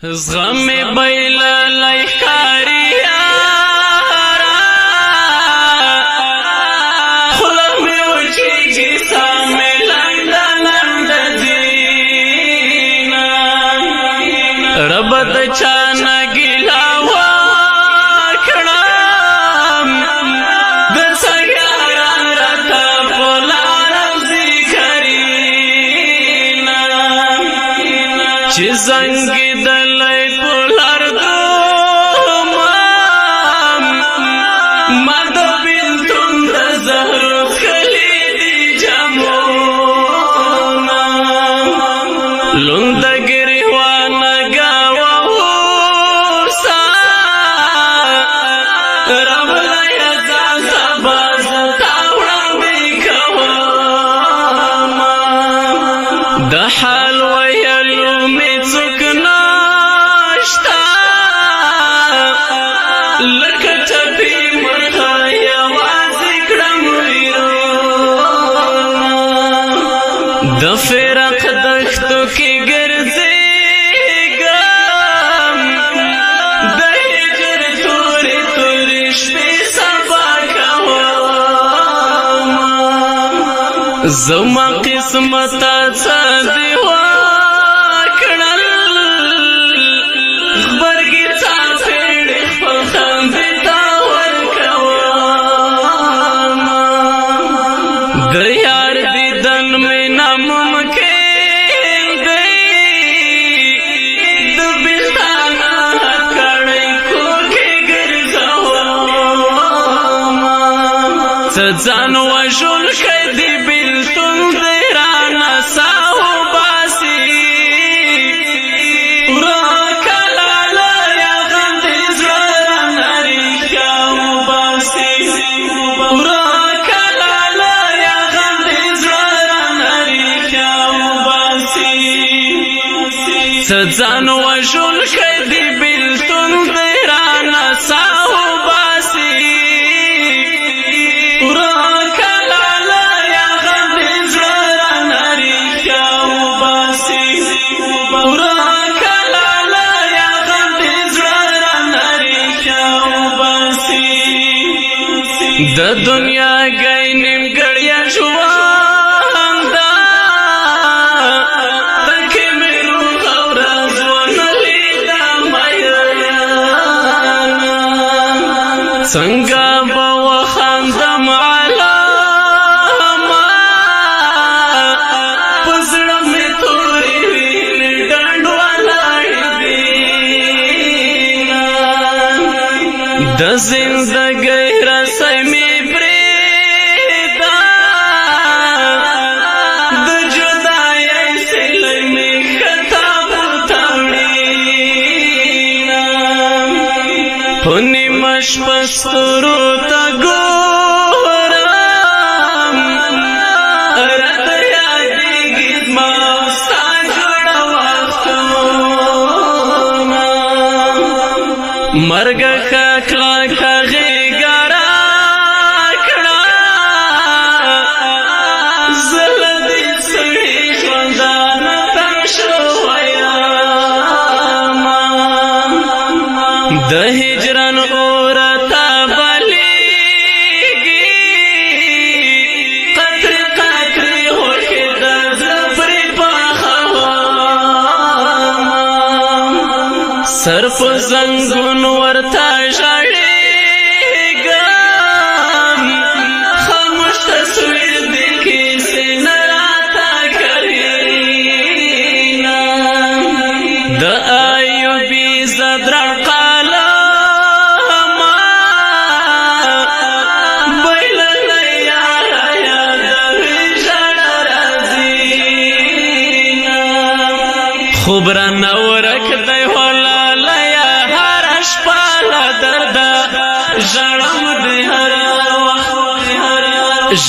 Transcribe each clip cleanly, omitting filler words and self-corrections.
زغم بیل لیکاری یارا خلق میں وچی جیسا میں لنڈا لنڈ دینا رب دچانا گلا واکڑام دسا یارا رتا بولا رمزی کرینا چی زنگی حال ویلو می څوک ناشتا لکه ټپي مرغه یوازې کړم ویرونه د فراق دښتو کې ګرځېږم د هجر تورې تورې شپې سبا کوم زما قسمت دی واکړل خبرګي څاپېړ خپل خندې ته ورکوم د یار دیدن مې ناممکن دی د بېلتانه هتکړۍ کور کې ګرځوم څه ځان وژل ښه دی بېلتون دی رانه ساو باسي ورا کلاله یا غندې زړه رانه رښتیاو باسي ورا کلاله یا غندې زړه رانه رښتیاو باسي څه ځان وژل ښه دی بېلتون دی رانه ساو باسي د دنیا گئی نیمګړی ژوند تکې مې روح او راز ونه لیده میینه څنګه به وخاندم علامه په زړه مې تورې وینې ډنډ ولاړې دینه د زندګۍ رسۍ مې پسترو تا ګورم راته یادېږي زما ستا جوړه وختونه مرګه ښه کلکه غېږه راکړه زه له دې سړي ژوندانه تم شوی یم د هجران سر په زنګون ورته ژړېږم خاموش تصویر د کیسې نه راته کرینا د ایوبي زدرړ قلمه بایللی یاره یادوي ژړه راځينه خوب رانه ورک دی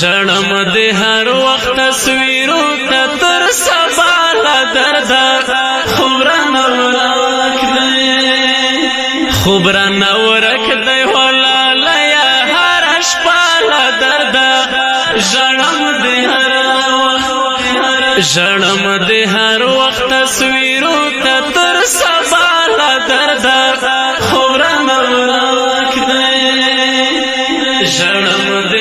ژړم د هر وخت تصویرو ته تر سبا له درده خوب رانه ورک دی ولالیه هره شپه له درده ژړم د هر وخت تصویرو ته تر سبا ژړم د